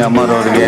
ಅಮ್ಮರವ್ರಿಗೆ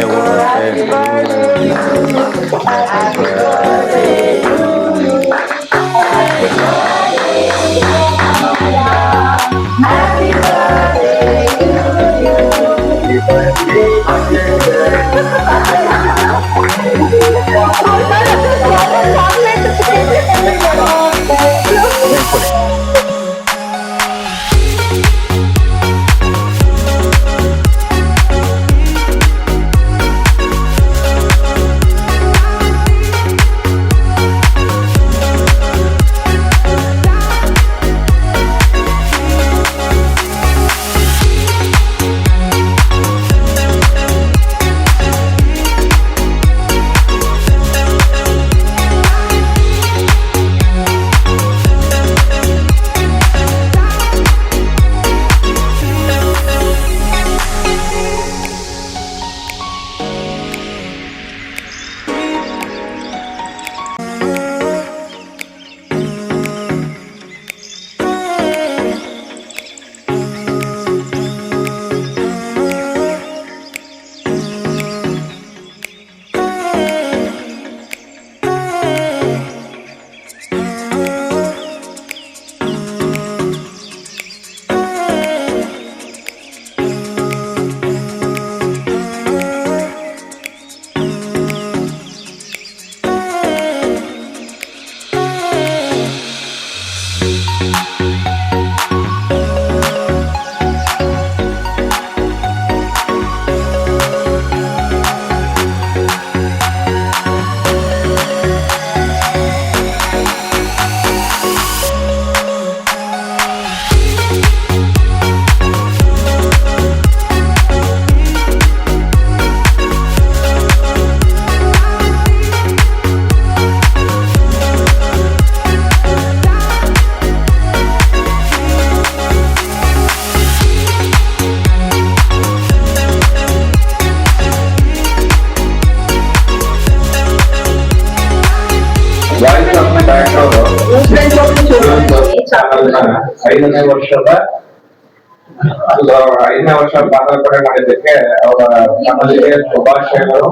ಐದನೇ ವರ್ಷ ಪಾದಾರ್ಪಣೆ ಮಾಡಿದ್ದಕ್ಕೆ ಅವರ ನಮ್ಮಲ್ಲಿಗೆ ಶುಭಾಶಯಗಳು.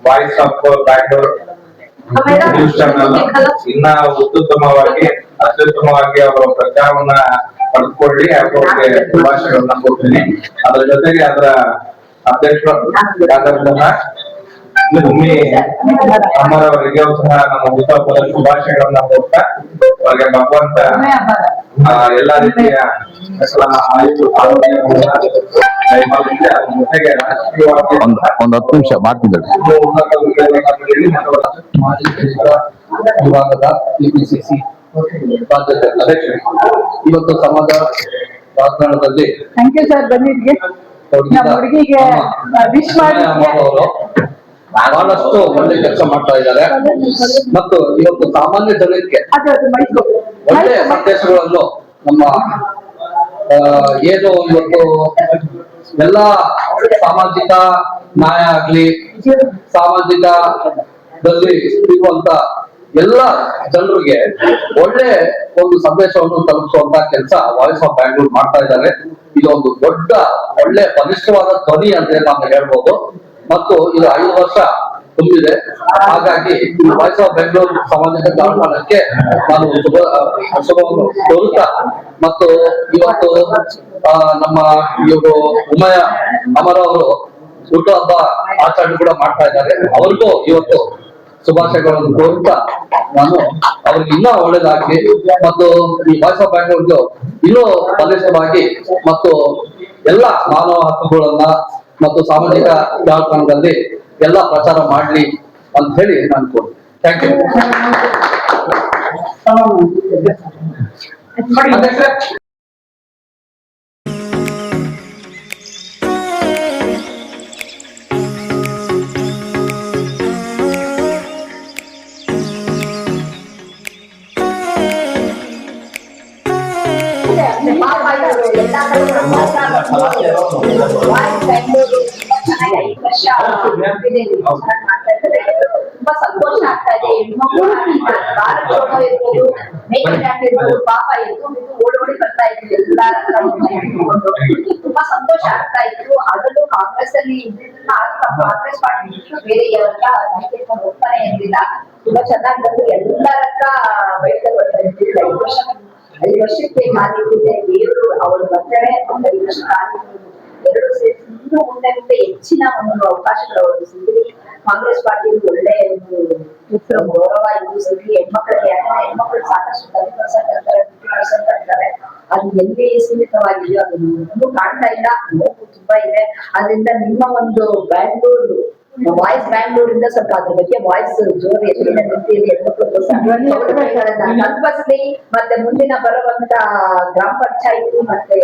Voice of Bangalore news channel ಇನ್ನ ಅತ್ಯುತ್ತಮವಾಗಿ ಅವರ ಪ್ರಚಾರವನ್ನ ಪಡೆದುಕೊಳ್ಳಿ ಅವರಿಗೆ ಶುಭಾಶಯಗಳನ್ನ ಕೊಡ್ತೀನಿ. ಅದರ ಜೊತೆಗೆ ಅದರ ಅಧ್ಯಕ್ಷರಾದಂತಹ ಅಮ್ಮರವರಿಗೆ ಸಹ ನಮ್ಮ ಹುಟ್ಟುಹಬ್ಬದ ಶುಭಾಶಯಗಳನ್ನ ಕೊಡ್ತಾ ಅವರಿಗೆ ಭಗವಂತ ಎಲ್ಲಾ ರೀತಿಯ ಜೊತೆಗೆ ರಾಜಕೀಯವಾಗಿ ಒಂದು 10 ನಿಮಿಷ ಮಾಡ್ತಿದ್ದಾರೆ. ಉನ್ನತ ವಿಭಾಗದ ಕೆಪಿಸಿಸಿ ರಾಜ್ಯದ ಅಧ್ಯಕ್ಷರು ಇವತ್ತು ಸಮಾಜ ರಾಜಕಾರಣದಲ್ಲಿ ಬಹಳಷ್ಟು ಒಳ್ಳೆ ಕೆಲಸ ಮಾಡ್ತಾ ಇದ್ದಾರೆ ಮತ್ತು ಇವತ್ತು ಸಾಮಾನ್ಯ ಜನರಿಗೆ ಒಳ್ಳೆ ಸಂದೇಶಗಳನ್ನು ನಮ್ಮ ಏನು ಇವತ್ತು ಎಲ್ಲಾ ಸಾಮಾಜಿಕ ನ್ಯಾಯ ಆಗ್ಲಿ ಸಾಮಾಜಿಕದಲ್ಲಿ ಇರುವಂತ ಎಲ್ಲ ಜನರಿಗೆ ಒಳ್ಳೆ ಒಂದು ಸಂದೇಶವನ್ನು ತಲುಪಿಸುವಂತ ಕೆಲಸ ವಾಯ್ಸ್ ಆಫ್ ಬ್ಯಾಂಗ್ಳೂರ್ ಮಾಡ್ತಾ ಇದ್ದಾರೆ. ಇದೊಂದು ದೊಡ್ಡ ಒಳ್ಳೆ ಬಲಿಷ್ಠವಾದ ಧ್ವನಿ ಅಂತ ನಾನು ಹೇಳ್ಬೋದು. ಮತ್ತು ಇದು 5 ವರ್ಷ ತುಂಬಿದೆ. ಹಾಗಾಗಿ ವಾಯ್ಸ್ ಆಫ್ ಬೆಂಗಳೂರು ಸಾಮಾಜಿಕ ಜಾಲತಾಣಕ್ಕೆ ನಾನು ಶುಭವನ್ನು ಕೋರುತ್ತಾ ಮತ್ತು ಇವತ್ತು ನಮ್ಮ ಇವರು ಉಮಯ ಅಮರವರು ಹುಟ್ಟುಹಬ್ಬ ಆಚರಣೆ ಕೂಡ ಮಾಡ್ತಾ ಇದ್ದಾರೆ. ಅವ್ರಿಗೂ ಇವತ್ತು ಶುಭಾಶಯಗಳನ್ನು ಕೋರುತ್ತಾ ನಾನು ಅವ್ರಿಗೆ ಇನ್ನೂ ಒಳ್ಳೇದಾಗ್ಲಿ ಮತ್ತು ಈ ವಾಯ್ಸ್ ಆಫ್ ಬ್ಯಾಂಗ್ಳೂರ್ಗೂ ಇನ್ನೂ ಬಲಿಷ್ಠವಾಗಿ ಮತ್ತು ಎಲ್ಲ ಮಾನವ ಹಕ್ಕುಗಳನ್ನ ಮತ್ತು ಸಾಮಾಜಿಕ ಜಾಲತಾಣದಲ್ಲಿ ಎಲ್ಲ ಪ್ರಚಾರ ಮಾಡ್ಲಿ ಅಂತ ಹೇಳಿ ನಾನು ಕೋರಿ. Thank you. ತುಂಬಾ ಸಂತೋಷ ಆಗ್ತಾ ಇದೆ. ಹೆಣ್ಮಕ್ಳು ಭಾರತ ಜೋಡೋ ಇರ್ಬೋದು, ಮೇಕ್ ಇನ್ ಇಂಡಿಯಾ ಇರ್ಬೋದು, ಪಾಪ ಓಡೋಡಿ ಬರ್ತಾ ಇದ್ವಿ ಎಲ್ಲಾರ ಹಿಡ್ಕೊಂಡು. ತುಂಬಾ ಸಂತೋಷ ಆಗ್ತಾ ಇತ್ತು. ಅದರಲ್ಲೂ ಕಾಂಗ್ರೆಸ್ ಅಲ್ಲಿ ಇದ್ದಿದ್ದನ್ನ ಕಾಂಗ್ರೆಸ್ ಪಾರ್ಟಿ ಬೇರೆ ಯಾವಾಗ ನೈತಿಕೊಂಡು ಹೋಗ್ತಾನೆ ಇರಲಿಲ್ಲ. ತುಂಬಾ ಚೆನ್ನಾಗಿ ಬಂದು ಎಲ್ಲರ ಹತ್ರ ಬೆಳೆದ ಬರ್ತಾ ಇದ್ದಿಲ್ಲ. 5 ವರ್ಷಕ್ಕೆ ಕಾಲಿಟ್ಟಿದೆ ದೇವರು. ಅವರು ಬರ್ತಾರೆ 5 ವರ್ಷ ಕಾಲಿಟ್ಟು ಎರಡು ಸೇರಿ ಇನ್ನೂ ಮುಂದೆ ಹೆಚ್ಚಿನ ಒಂದು ಅವಕಾಶಗಳು ಅವರು ಸಿಗಲಿ. ಕಾಂಗ್ರೆಸ್ ಪಾರ್ಟಿ ಒಳ್ಳೆ ಒಂದು ಗೌರವ ಇದು ಸಿಗಲಿ ಹೆಣ್ಮಕ್ಳಿಗೆ. ಯಾಕಂದ್ರೆ ಹೆಣ್ಮಕ್ಳು ಸಾಕಷ್ಟು 10% ಅಂತಾರೆ, 50% ಅಂತಾರೆ. ಅದು ಎಲ್ಲಿ ಸೀಮಿತವಾಗಿದೆಯೋ ಅದು ಇನ್ನೂ ಕಾಣ್ತಾ ಇಲ್ಲ. ನೋವು ತುಂಬಾ ಇದೆ. ಅದರಿಂದ ನಿಮ್ಮ ಒಂದು ಬ್ಯಾಂಗ್ಳೂರು ವಾಯ್ಸ್ ಬ್ಯಾಂಗ್ಳೂರಿಂದ ಸ್ವಲ್ಪ ಅದ್ರ ಬಗ್ಗೆ ವಾಯ್ಸ್ ಜೋರು ಹೆಚ್ಚಿನ ರೀತಿಯಲ್ಲಿ ತಲುಪಿಸಲಿ. ಮತ್ತೆ ಮುಂದಿನ ಬರುವಂತ ಗ್ರಾಮ ಪಂಚಾಯಿತಿ ಮತ್ತೆ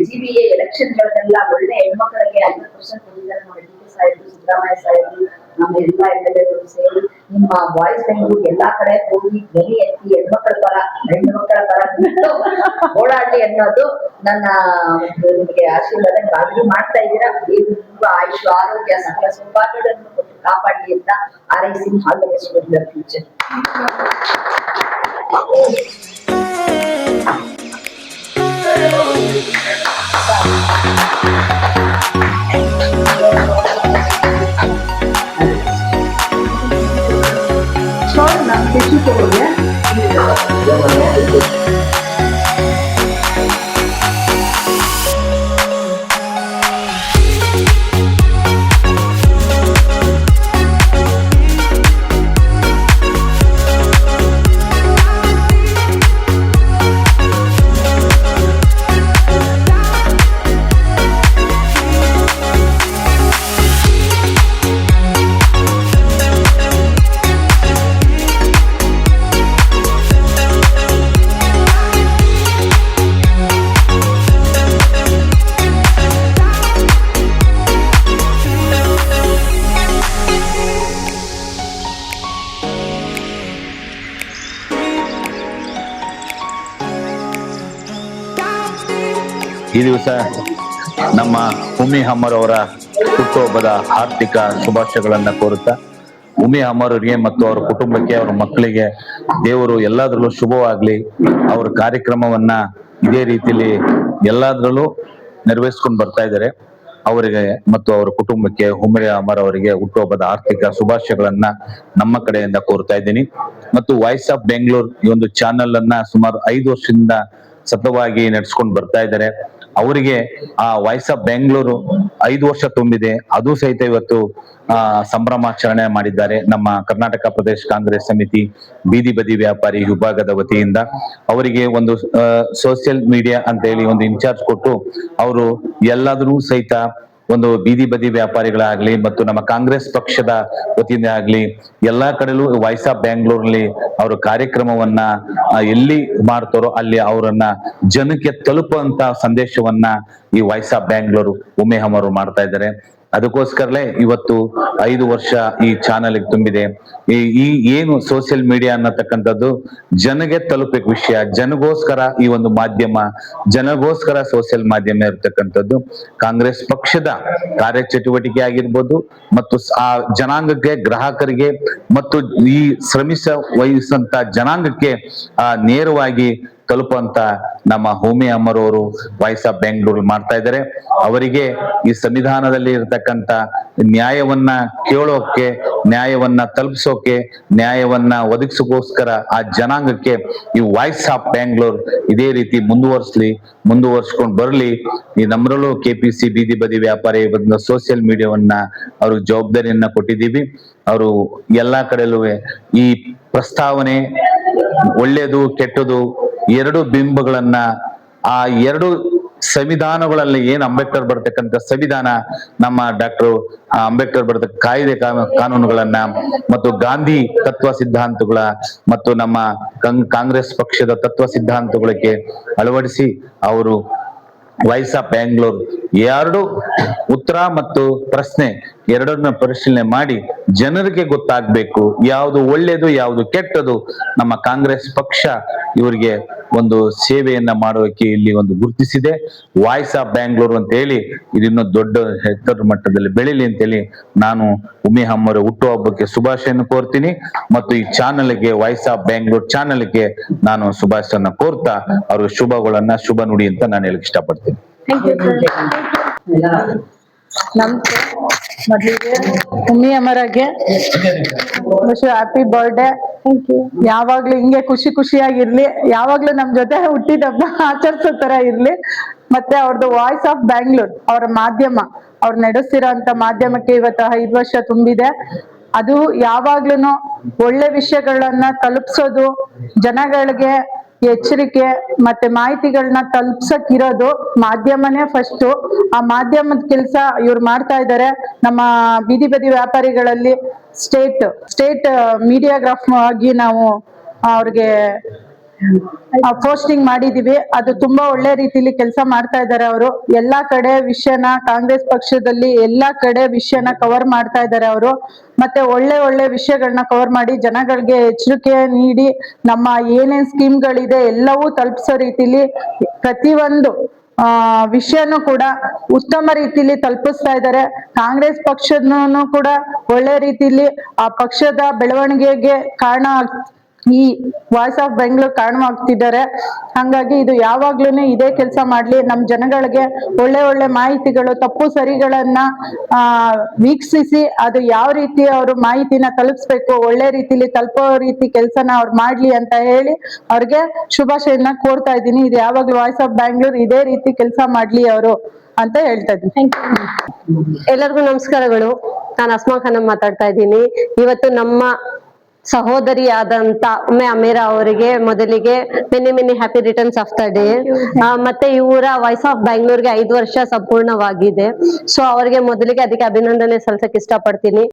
GBA ಎಲೆಕ್ಷನ್ ಗಳನ್ನೆಲ್ಲ ಒಳ್ಳೆ ಹೆಣ್ಮಕ್ಳಿಗೆ 50% ಕೊಟ್ಟಿದ್ದಾರೆ ನೋಡಿ. DK ಸಾಹೇಬರು, ಸಿದ್ದರಾಮಯ್ಯ ಸಾಹೇಬರು, ನಮ್ಮ ಎಲ್ಲಾ MLA ಸೇರಿ ನಿಮ್ಮ ವಾಯ್ಸ್ ಬೆಂಗಳೂರು ಎಲ್ಲಾ ಕಡೆ ಹೋಗಿ ಧ್ವನಿ ಎತ್ತಿ ಹೆಣ್ಮಕ್ಳ ಪರ, ಹೆಣ್ಣು ಮಕ್ಕಳ ಪರ ಓಡಾಡ್ಲಿ ಅನ್ನೋದು ನನ್ನ ಒಂದು ನಿಮಗೆ ಆಶೀರ್ವಾದ. ಕಾಳಜಿ ಮಾಡ್ತಾ ಇದ್ದೀರಾ. ದೇವರು ಆಯುಷ್ ಆರೋಗ್ಯ ಸಕಲ ಸೌಭಾಗ್ಯಗಳನ್ನು ಕೊಟ್ಟು ಕಾಪಾಡಲಿ ಅಂತ ಹಾರೈಸಿ all the best for your future. ಈ ದಿವಸ ನಮ್ಮ ಉಮ್ಮಿ ಅಮ್ಮರ್ ಅವರ ಹುಟ್ಟುಹಬ್ಬದ ಆರ್ಥಿಕ ಶುಭಾಶಯಗಳನ್ನ ಕೋರುತ್ತಾ, ಉಮ್ಮಿ ಅಮ್ಮರ್ ಅವರಿಗೆ ಮತ್ತು ಅವರ ಕುಟುಂಬಕ್ಕೆ, ಅವರ ಮಕ್ಕಳಿಗೆ ದೇವರು ಎಲ್ಲದರಲ್ಲೂ ಶುಭವಾಗ್ಲಿ. ಅವ್ರ ಕಾರ್ಯಕ್ರಮವನ್ನ ಇದೇ ರೀತಿಯಲ್ಲಿ ಎಲ್ಲದರಲ್ಲೂ ನೆರವೇರಿಸ್ಕೊಂಡು ಬರ್ತಾ ಇದ್ದಾರೆ. ಅವರಿಗೆ ಮತ್ತು ಅವರ ಕುಟುಂಬಕ್ಕೆ ಉಮ್ಮಿ ಅಮ್ಮರ್ ಅವರಿಗೆ ಹುಟ್ಟುಹಬ್ಬದ ಆರ್ಥಿಕ ಶುಭಾಶಯಗಳನ್ನ ನಮ್ಮ ಕಡೆಯಿಂದ ಕೋರ್ತಾ ಇದ್ದೀನಿ. ಮತ್ತು ವಾಯ್ಸ್ ಆಫ್ ಬೆಂಗಳೂರು ಈ ಒಂದು ಚಾನೆಲ್ ಅನ್ನ ಸುಮಾರು 5 ವರ್ಷದಿಂದ ಸತತವಾಗಿ ನಡೆಸ್ಕೊಂಡು ಬರ್ತಾ ಇದ್ದಾರೆ. ಅವರಿಗೆ ಆ ವಾಯ್ಸ್ ಆಫ್ ಬೆಂಗಳೂರು 5 ವರ್ಷ ತುಂಬಿದೆ. ಅದು ಸಹಿತ ಇವತ್ತು ಸಂಭ್ರಮಾಚರಣೆ ಮಾಡಿದ್ದಾರೆ. ನಮ್ಮ ಕರ್ನಾಟಕ ಪ್ರದೇಶ ಕಾಂಗ್ರೆಸ್ ಸಮಿತಿ ಬೀದಿ ಬದಿ ವ್ಯಾಪಾರಿ ವಿಭಾಗದ ವತಿಯಿಂದ ಅವರಿಗೆ ಒಂದು ಸೋಷಿಯಲ್ ಮೀಡಿಯಾ ಅಂತ ಹೇಳಿ ಒಂದು ಇನ್ಚಾರ್ಜ್ ಕೊಟ್ಟು ಅವರು ಎಲ್ಲಾದ್ರೂ ಸಹಿತ ಒಂದು ಬೀದಿ ಬದಿ ವ್ಯಾಪಾರಿಗಳಾಗ್ಲಿ ಮತ್ತು ನಮ್ಮ ಕಾಂಗ್ರೆಸ್ ಪಕ್ಷದ ವತಿಯಿಂದ ಆಗ್ಲಿ ಎಲ್ಲಾ ಕಡೆಲೂ ವಾಯ್ಸ್ ಆಫ್ ಬೆಂಗಳೂರಲ್ಲಿ ಅವರು ಕಾರ್ಯಕ್ರಮವನ್ನ ಎಲ್ಲಿ ಮಾಡ್ತಾರೋ ಅಲ್ಲಿ ಅವರನ್ನ ಜನಕ್ಕೆ ತಲುಪುವಂತ ಸಂದೇಶವನ್ನ ಈ ವಾಯ್ಸ್ ಆಫ್ ಬೆಂಗಳೂರು ಉಮ್ಮಿ ಅಮ್ಮರ್ ಮಾಡ್ತಾ ಇದ್ದಾರೆ. ಅದಕ್ಕೋಸ್ಕರಲೇ ಇವತ್ತು 5 ವರ್ಷ ಈ ಚಾನೆಲ್ ತುಂಬಿದೆ. ಈ ಏನು ಸೋಷಿಯಲ್ ಮೀಡಿಯಾ ಅನ್ನತಕ್ಕಂಥದ್ದು ಜನಗೆ ತಲುಪಬೇಕು ವಿಷಯ, ಜನಗೋಸ್ಕರ ಈ ಒಂದು ಮಾಧ್ಯಮ, ಜನಗೋಸ್ಕರ ಸೋಷಿಯಲ್ ಮಾಧ್ಯಮ ಇರತಕ್ಕಂಥದ್ದು. ಕಾಂಗ್ರೆಸ್ ಪಕ್ಷದ ಕಾರ್ಯಚಟುವಟಿಕೆ ಆಗಿರ್ಬೋದು ಮತ್ತು ಆ ಜನಾಂಗಕ್ಕೆ, ಗ್ರಾಹಕರಿಗೆ ಮತ್ತು ಈ ವಹಿಸಂತ ಜನಾಂಗಕ್ಕೆ ನೇರವಾಗಿ ತಲುಪುವಂತ ನಮ್ಮ ಉಮ್ಮಿ ಅಮ್ಮರ್ ಅವರು ವಾಯ್ಸ್ ಆಫ್ ಬೆಂಗಳೂರು ಮಾಡ್ತಾ ಇದ್ದಾರೆ. ಅವರಿಗೆ ಈ ಸಂವಿಧಾನದಲ್ಲಿ ಇರತಕ್ಕಂತ ನ್ಯಾಯವನ್ನ ಕೇಳೋಕೆ, ನ್ಯಾಯವನ್ನ ತಲುಪಿಸೋಕೆ, ನ್ಯಾಯವನ್ನ ಒದಗಿಸೋಕೋಸ್ಕರ ಆ ಜನಾಂಗಕ್ಕೆ ಈ ವಾಯ್ಸ್ ಆಫ್ ಬೆಂಗಳೂರು ಇದೇ ರೀತಿ ಮುಂದುವರ್ಸ್ಕೊಂಡು ಬರಲಿ. ಈ ನಮ್ರಲ್ಲೂ KPC ಬೀದಿ ಬದಿ ವ್ಯಾಪಾರಿ ಸೋಷಿಯಲ್ ಮೀಡಿಯಾವನ್ನ ಅವ್ರಿಗೆ ಜವಾಬ್ದಾರಿಯನ್ನ ಕೊಟ್ಟಿದ್ದೀವಿ. ಅವರು ಎಲ್ಲಾ ಕಡೆಯಲ್ಲೂ ಈ ಪ್ರಸ್ತಾವನೆ ಒಳ್ಳೇದು ಕೆಟ್ಟದು ಎರಡು ಬಿಂಬಗಳನ್ನ, ಆ ಎರಡು ಸಂವಿಧಾನಗಳಲ್ಲಿ ಏನ್ ಅಂಬೇಡ್ಕರ್ ಬರ್ತಕ್ಕಂಥ ಸಂವಿಧಾನ, ನಮ್ಮ ಡಾಕ್ಟರ್ ಅಂಬೇಡ್ಕರ್ ಬರ್ತಕ್ಕ ಕಾಯ್ದೆ ಕಾನೂನುಗಳನ್ನ ಮತ್ತು ಗಾಂಧಿ ತತ್ವ ಸಿದ್ಧಾಂತಗಳ ಮತ್ತು ನಮ್ಮ ಕಾಂಗ್ರೆಸ್ ಪಕ್ಷದ ತತ್ವ ಸಿದ್ಧಾಂತಗಳಿಗೆ ಅಳವಡಿಸಿ ಅವರು ವಾಯ್ಸ್ ಆಫ್ ಬೆಂಗಳೂರು 2 ಉತ್ತರ ಮತ್ತು ಪ್ರಶ್ನೆ ಎರಡನ್ನ ಪರಿಶೀಲನೆ ಮಾಡಿ ಜನರಿಗೆ ಗೊತ್ತಾಗ್ಬೇಕು ಯಾವುದು ಒಳ್ಳೇದು ಯಾವುದು ಕೆಟ್ಟದು. ನಮ್ಮ ಕಾಂಗ್ರೆಸ್ ಪಕ್ಷ ಇವರಿಗೆ ಒಂದು ಸೇವೆಯನ್ನ ಮಾಡೋಕೆ ಇಲ್ಲಿ ಒಂದು ಗುರುತಿಸಿದೆ. ವಾಯ್ಸ್ ಆಫ್ ಬ್ಯಾಂಗ್ಳೂರ್ ಅಂತ ಹೇಳಿ ಇದಿನ್ನೂ ದೊಡ್ಡ ಎತ್ತರ ಮಟ್ಟದಲ್ಲಿ ಬೆಳಿಲಿ ಅಂತೇಳಿ ನಾನು ಉಮಿ ಅಮ್ಮರ ಹುಟ್ಟುಹಬ್ಬಕ್ಕೆ ಶುಭಾಶಯನ ಕೋರ್ತೀನಿ ಮತ್ತು ಈ ಚಾನಲ್ಗೆ ವಾಯ್ಸ್ ಆಫ್ ಬ್ಯಾಂಗ್ಳೂರ್ ಚಾನಲ್ಗೆ ನಾನು ಶುಭಾಶಯನ ಕೋರ್ತಾ ಅವ್ರಿಗೆ ಶುಭ ನುಡಿ ಅಂತ ನಾನು ಹೇಳಕ್ ಇಷ್ಟಪಡ್ತೀನಿ. ನಮ್ಗೆ ಮೊದಲಿಗೆ ಉಮ್ಮಿ ಅಮರಗೆ ಹ್ಯಾಪಿ ಬರ್ಡೇ. ಯಾವಾಗ್ಲೂ ಹಿಂಗೆ ಖುಷಿಯಾಗಿರ್ಲಿ, ಯಾವಾಗ್ಲೂ ನಮ್ ಜೊತೆ ಹುಟ್ಟಿದ ಹಬ್ಬ ಆಚರಿಸೋ ತರ ಇರ್ಲಿ. ಮತ್ತೆ ಅವ್ರದ್ದು ವಾಯ್ಸ್ ಆಫ್ ಬ್ಯಾಂಗ್ಳೂರ್ ಅವ್ರ ಮಾಧ್ಯಮ, ಅವ್ರು ನಡೆಸ್ತಿರೋ ಅಂತ ಮಾಧ್ಯಮಕ್ಕೆ ಇವತ್ತು 5 ವರ್ಷ ತುಂಬಿದೆ. ಅದು ಯಾವಾಗ್ಲೂ ಒಳ್ಳೆ ವಿಷಯಗಳನ್ನ ತಲುಪಿಸೋದು, ಜನಗಳಿಗೆ ಎಚ್ಚರಿಕೆ ಮತ್ತೆ ಮಾಹಿತಿಗಳನ್ನ ತಲುಪ್ಸಕ್ಕಿರೋದು ಮಾಧ್ಯಮನೇ ಫಸ್ಟ್. ಆ ಮಾಧ್ಯಮದ ಕೆಲಸ ಇವ್ರು ಮಾಡ್ತಾ ಇದ್ದಾರೆ. ನಮ್ಮ ಬೀದಿ ಬದಿ ವ್ಯಾಪಾರಿಗಳಲ್ಲಿ ಸ್ಟೇಟ್ ಮೀಡಿಯಾಗ್ರಾಫ್ ಆಗಿ ನಾವು ಅವ್ರಿಗೆ ಪೋಸ್ಟಿಂಗ್ ಮಾಡಿದೀವಿ. ಅದು ತುಂಬಾ ಒಳ್ಳೆ ರೀತಿಲಿ ಕೆಲಸ ಮಾಡ್ತಾ ಇದ್ದಾರೆ ಅವರು. ಎಲ್ಲಾ ಕಡೆ ವಿಷಯನ, ಕಾಂಗ್ರೆಸ್ ಪಕ್ಷದಲ್ಲಿ ಎಲ್ಲಾ ಕಡೆ ವಿಷಯನ ಕವರ್ ಮಾಡ್ತಾ ಇದ್ದಾರೆ ಅವರು. ಮತ್ತೆ ಒಳ್ಳೆ ವಿಷಯಗಳನ್ನ ಕವರ್ ಮಾಡಿ ಜನಗಳಿಗೆ ಎಚ್ಚರಿಕೆ ನೀಡಿ ನಮ್ಮ ಏನೇನ್ ಸ್ಕೀಮ್ಗಳಿದೆ ಎಲ್ಲವೂ ತಲುಪಿಸೋ ರೀತಿಲಿ ಪ್ರತಿಯೊಂದು ವಿಷಯನೂ ಕೂಡ ಉತ್ತಮ ರೀತಿಲಿ ತಲುಪಿಸ್ತಾ ಇದ್ದಾರೆ. ಕಾಂಗ್ರೆಸ್ ಪಕ್ಷದನ್ನು ಕೂಡ ಒಳ್ಳೆ ರೀತಿಲಿ ಆ ಪಕ್ಷದ ಬೆಳವಣಿಗೆಗೆ ಕಾರಣ ಈ ವಾಯ್ಸ್ ಆಫ್ ಬೆಂಗಳೂರು ಕಾರಣವಾಗ್ತಿದ್ದಾರೆ. ಹಂಗಾಗಿ ಇದು ಯಾವಾಗ್ಲೂ ಇದೇ ಕೆಲಸ ಮಾಡ್ಲಿ, ನಮ್ ಜನಗಳಿಗೆ ಒಳ್ಳೆ ಮಾಹಿತಿಗಳು, ತಪ್ಪು ಸರಿಗಳನ್ನ ವೀಕ್ಷಿಸಿ ಅದು ಯಾವ ರೀತಿ ಅವರು ಮಾಹಿತಿನ ತಲುಪಿಸ್ಬೇಕು, ಒಳ್ಳೆ ರೀತಿಲಿ ತಲುಪೋ ರೀತಿ ಕೆಲಸನ ಅವ್ರು ಮಾಡ್ಲಿ ಅಂತ ಹೇಳಿ ಅವ್ರಿಗೆ ಶುಭಾಶಯನ ಕೋರ್ತಾ ಇದ್ದೀನಿ. ಇದು ಯಾವಾಗ್ಲೂ ವಾಯ್ಸ್ ಆಫ್ ಬ್ಯಾಂಗ್ಳೂರ್ ಇದೇ ರೀತಿ ಕೆಲಸ ಮಾಡ್ಲಿ ಅವರು ಅಂತ ಹೇಳ್ತಾ ಇದ್ದೀನಿ. ಎಲ್ಲರಿಗೂ ನಮಸ್ಕಾರಗಳು. ನಾನು ಅಸ್ಮಾ ಖಾನಂ ಮಾತಾಡ್ತಾ ಇದ್ದೀನಿ. ಇವತ್ತು ನಮ್ಮ ಸಹೋದರಿಯಾದಂತ ಉಮ್ಮೆ ಅಮೀರಾ ಅವರಿಗೆ ಮೊದಲಿಗೆ many happy returns of the day. ಮತ್ತೆ ಇವರ ವಾಯ್ಸ್ ಆಫ್ ಬ್ಯಾಂಗ್ಳೂರ್ಗೆ 5 ವರ್ಷ ಸಂಪೂರ್ಣವಾಗಿದೆ. ಸೊ ಅವರಿಗೆ ಮೊದಲಿಗೆ ಅದಕ್ಕೆ ಅಭಿನಂದನೆ ಸಲ್ಲಿಸಕ್ ಇಷ್ಟಪಡ್ತೀನಿ.